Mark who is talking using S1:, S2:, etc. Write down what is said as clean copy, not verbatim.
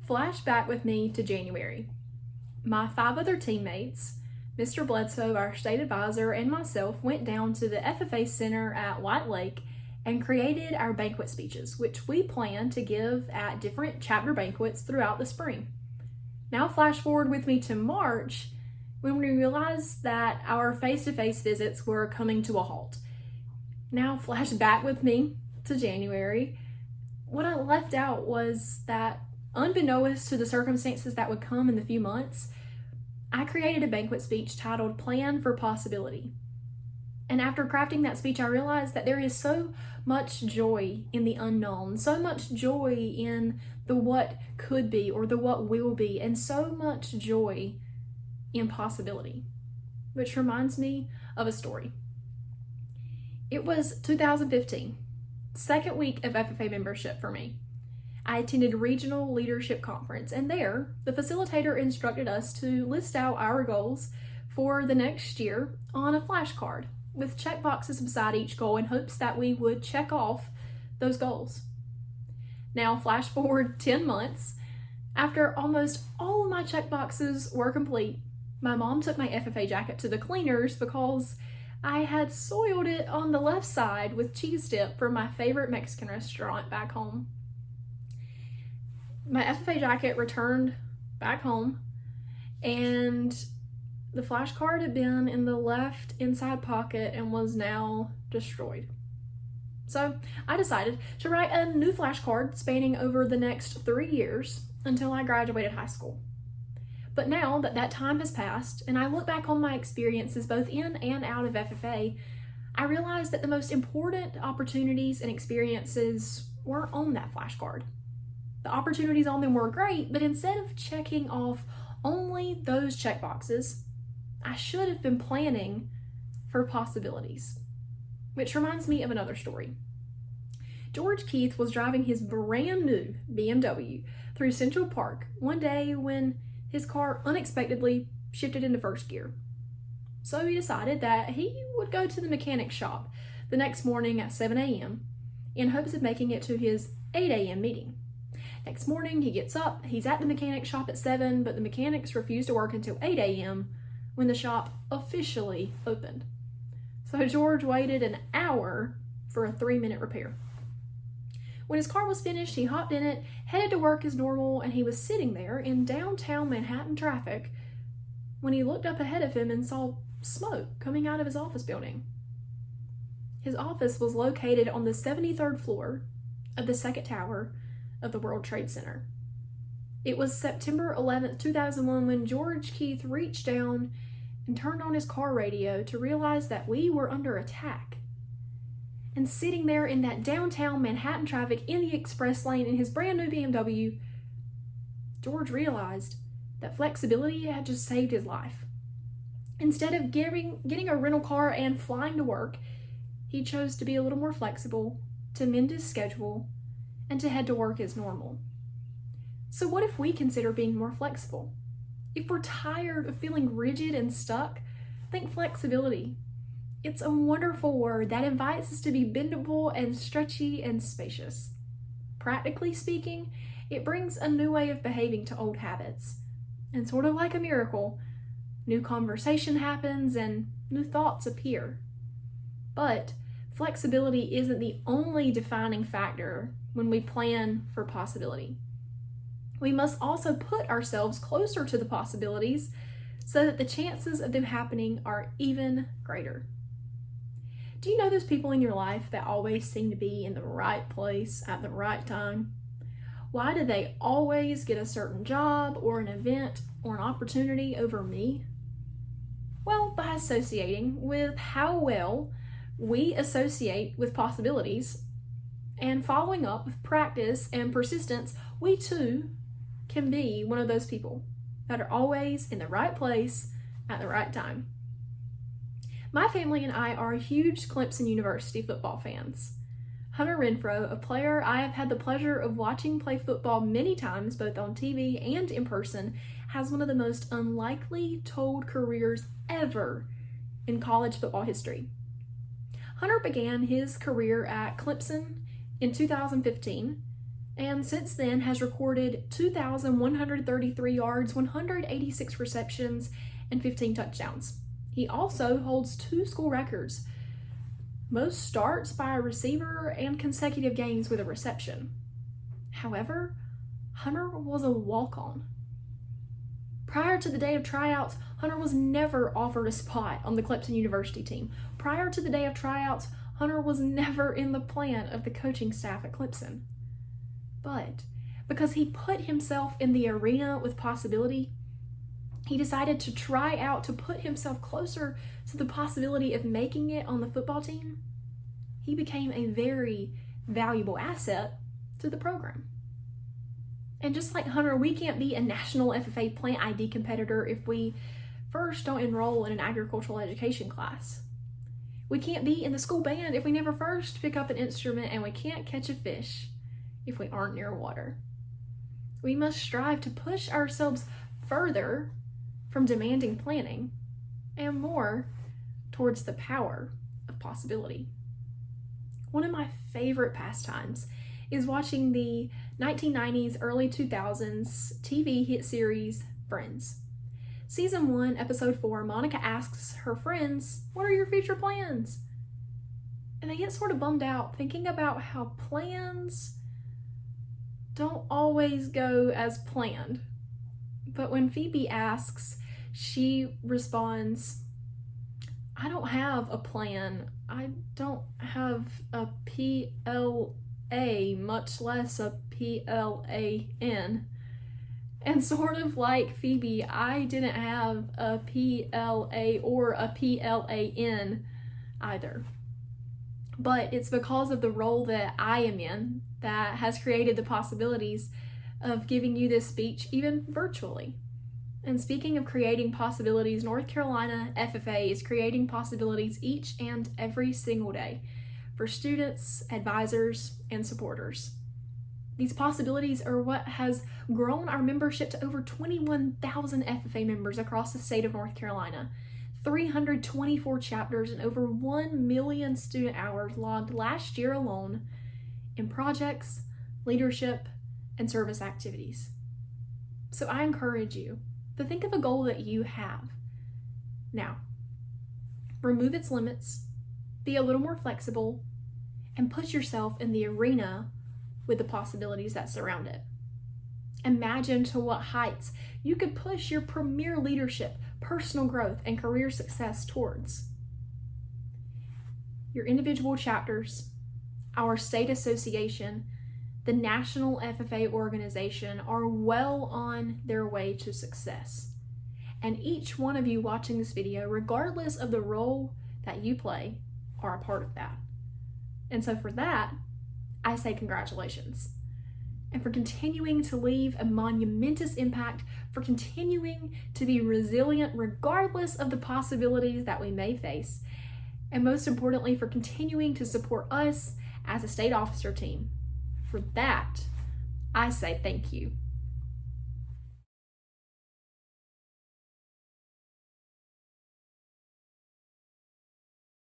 S1: Flash back with me to January. My 5 other teammates, Mr. Bledsoe, our state advisor, and myself went down to the FFA Center at White Lake and created our banquet speeches, which we plan to give at different chapter banquets throughout the spring. Now flash forward with me to March, when we realized that our face-to-face visits were coming to a halt. Now flash back with me to January. What I left out was that, unbeknownst to the circumstances that would come in the few months, I created a banquet speech titled Plan for Possibility. And after crafting that speech, I realized that there is so much joy in the unknown, so much joy in the what could be or the what will be, and so much joy in possibility. Which reminds me of a story. It was 2015, second week of FFA membership for me. I attended Regional Leadership Conference, and there, the facilitator instructed us to list out our goals for the next year on a flashcard with check boxes beside each goal in hopes that we would check off those goals. Now, flash forward 10 months. After almost all of my check boxes were complete, my mom took my FFA jacket to the cleaners because I had soiled it on the left side with cheese dip from my favorite Mexican restaurant back home. My FFA jacket returned back home, and the flashcard had been in the left inside pocket and was now destroyed. So I decided to write a new flashcard spanning over the next 3 years until I graduated high school. But now that that time has passed, and I look back on my experiences both in and out of FFA, I realized that the most important opportunities and experiences weren't on that flashcard. The opportunities on them were great, but instead of checking off only those check boxes, I should have been planning for possibilities. Which reminds me of another story. George Keith was driving his brand new BMW through Central Park one day when his car unexpectedly shifted into first gear. So he decided that he would go to the mechanic shop the next morning at 7 a.m. in hopes of making it to his 8 a.m. meeting. Next morning, he gets up, he's at the mechanic shop at 7, but the mechanics refuse to work until 8 a.m. when the shop officially opened. So George waited an hour for a 3-minute repair. When his car was finished, he hopped in it, headed to work as normal, and he was sitting there in downtown Manhattan traffic when he looked up ahead of him and saw smoke coming out of his office building. His office was located on the 73rd floor of the second tower of the World Trade Center. It was September 11th, 2001 when George Keith reached down and turned on his car radio to realize that we were under attack. And sitting there in that downtown Manhattan traffic in the express lane in his brand new BMW, George realized that flexibility had just saved his life. Instead of getting a rental car and flying to work, he chose to be a little more flexible, to mend his schedule, and to head to work as normal. So what if we consider being more flexible? If we're tired of feeling rigid and stuck, think flexibility. It's a wonderful word that invites us to be bendable and stretchy and spacious. Practically speaking, it brings a new way of behaving to old habits. And sort of like a miracle, new conversation happens and new thoughts appear. But flexibility isn't the only defining factor when we plan for possibility. We must also put ourselves closer to the possibilities so that the chances of them happening are even greater. Do you know those people in your life that always seem to be in the right place at the right time? Why do they always get a certain job or an event or an opportunity over me? Well, by associating with how well we associate with possibilities and following up with practice and persistence, we too can be one of those people that are always in the right place at the right time. My family and I are huge Clemson University football fans. Hunter Renfrow, a player I have had the pleasure of watching play football many times, both on TV and in person, has one of the most unlikely told careers ever in college football history. Hunter began his career at Clemson in 2015 and since then has recorded 2,133 yards, 186 receptions, and 15 touchdowns. He also holds 2 school records: most starts by a receiver and consecutive games with a reception. However, Hunter was a walk-on. Prior to the day of tryouts, Hunter was never offered a spot on the Clemson University team. Prior to the day of tryouts, Hunter was never in the plan of the coaching staff at Clemson. But because he put himself in the arena with possibility, he decided to try out to put himself closer to the possibility of making it on the football team. He became a very valuable asset to the program. And just like Hunter, we can't be a national FFA plant ID competitor if we first don't enroll in an agricultural education class. We can't be in the school band if we never first pick up an instrument, and we can't catch a fish if we aren't near water. We must strive to push ourselves further from demanding planning and more towards the power of possibility. One of my favorite pastimes is watching the 1990s, early 2000s TV hit series Friends. Season 1, episode 4, Monica asks her friends, "What are your future plans?" And they get sort of bummed out, thinking about how plans don't always go as planned. But when Phoebe asks, she responds, "I don't have a plan. I don't have a PLA, much less a PLAN." And sort of like Phoebe, I didn't have a PLA or a PLAN either. But it's because of the role that I am in that has created the possibilities of giving you this speech, even virtually. And speaking of creating possibilities, North Carolina FFA is creating possibilities each and every single day for students, advisors, and supporters. These possibilities are what has grown our membership to over 21,000 FFA members across the state of North Carolina, 324 chapters, and over 1 million student hours logged last year alone in projects, leadership, and service activities. So I encourage you to think of a goal that you have. Now, remove its limits, be a little more flexible, and put yourself in the arena with the possibilities that surround it. Imagine to what heights you could push your premier leadership, personal growth, and career success towards. Your individual chapters, our state association, the National FFA organization are well on their way to success. And each one of you watching this video, regardless of the role that you play, are a part of that. And so for that, I say congratulations. And for continuing to leave a monumentous impact, for continuing to be resilient regardless of the possibilities that we may face, and most importantly, for continuing to support us as a state officer team. For that, I say thank you.